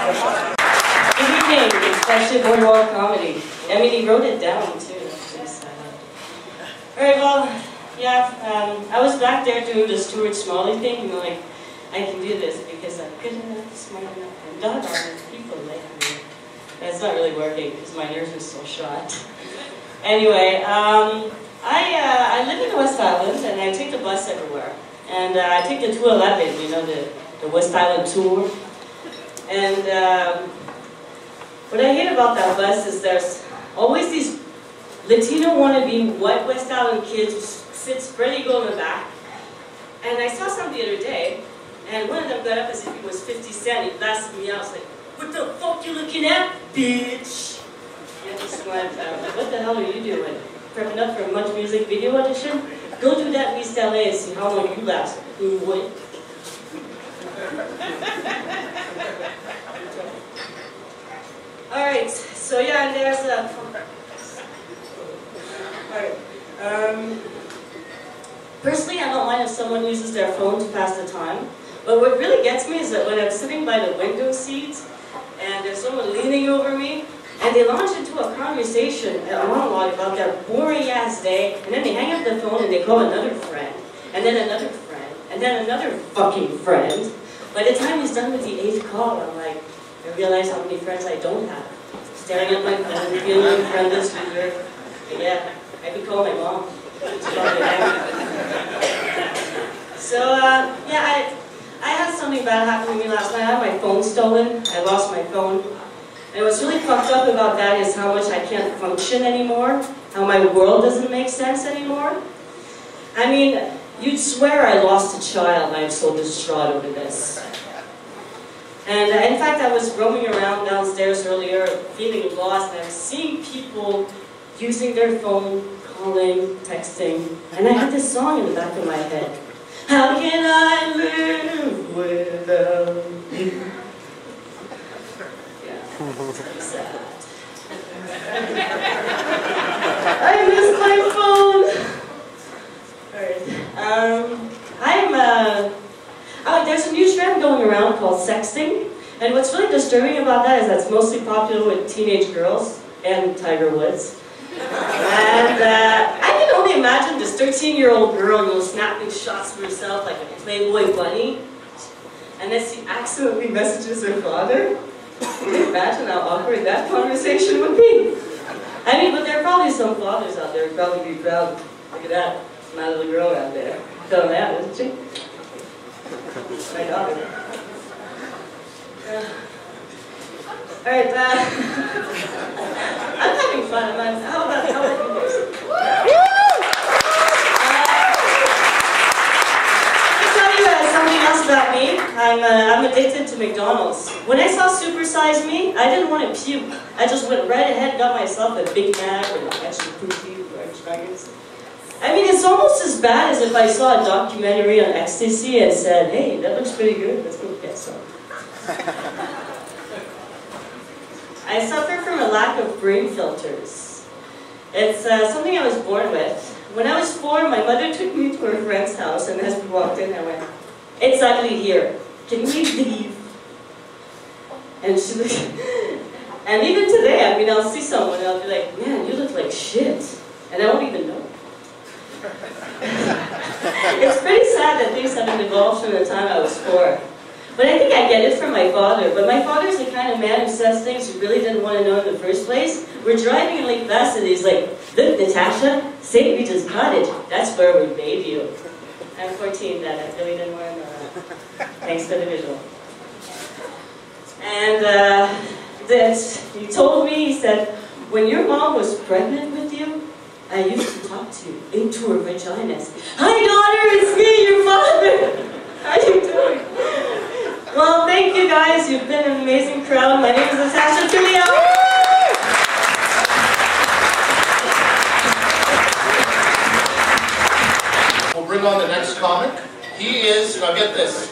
Good evening, especially Montreal comedy. I mean, he wrote it down too. Alright, well, yeah, I was back there doing the Stuart Smalley thing, you know, like, I can do this because I'm good enough, smart enough, and doggone it, people like me. And it's not really working because my nerves are so shot. Anyway, I live in the West Island and I take the bus everywhere. And I take the 211, you know, the West Island tour. And what I hate about that bus is there's always these Latino wannabe white West Island kids who sit spread eagle in the back. And I saw some the other day, and one of them got up as if he was 50 Cent. He blasted me out. I was like, "What the fuck you looking at, bitch?" And I just went, "What the hell are you doing? Prepping up for a Much Music video audition? Go do that in East LA and see how long you last." What? Alright, so yeah, and there's a... Alright, personally, I don't mind if someone uses their phone to pass the time, but what really gets me is that when I'm sitting by the window seat, and there's someone leaning over me, and they launch into a conversation, a monologue about their boring-ass day, and then they hang up the phone and they call another friend, and then another friend, and then another fucking friend. By the time he's done with the 8th call, I'm like, I realize how many friends I don't have. Staring at my phone, feeling friendless with her. And yeah, I could call my mom. So, yeah, I had something bad happen to me last night. I had my phone stolen. I lost my phone. And what's really fucked up about that is how much I can't function anymore, how my world doesn't make sense anymore. I mean, you'd swear I lost a child and I'm so distraught over this. And in fact, I was roaming around downstairs earlier, feeling lost, and I was seeing people using their phone, calling, texting, and I had this song in the back of my head. How can I live without you? Yeah, sad. I miss my phone! Alright, there's a new trend going around called sexting, and what's really disturbing about that is that it's mostly popular with teenage girls and Tiger Woods. And I can only imagine this 13-year-old girl, you know, snapping shots for herself like a Playboy bunny, and then she accidentally messages her father. Can you imagine how awkward that conversation would be? I mean, but there are probably some fathers out there who'd probably be proud. Look at that, my little girl out there. Done that, isn't she? My daughter. Alright, I'm having fun. How about you guys? To tell you something else about me, I'm addicted to McDonald's. When I saw Super Size Me, I didn't want to puke. I just went right ahead and got myself a Big Mac or an extra poopy or extra nuggets. I mean, it's almost as bad as if I saw a documentary on ecstasy and said, "Hey, that looks pretty good, let's go get some." I suffer from a lack of brain filters. It's something I was born with. When I was 4, my mother took me to her friend's house, and as we walked in, I went, "It's ugly here. Can we leave?" And she looked, and even today, I mean, I'll see someone and I'll be like, "Man, you look like shit," and I won't even know. It's pretty sad that things haven't evolved from the time I was 4. But I think I get it from my father. But my father's the kind of man who says things you really didn't want to know in the first place. We're driving in Lake Placid, he's like, "Look, Natacha, St. Regis Cottage, that's where we made you." I'm 14, Dad, I really didn't want to know that. Thanks for the visual. And he told me, he said, "When your mom was pregnant with you, I used to talk to you into her vaginas. Hi, daughter, it's me, your father. How you doing?" Well, thank you guys. You've been an amazing crowd. My name is Natacha. Fillion. We'll bring on the next comic. He is, now get this,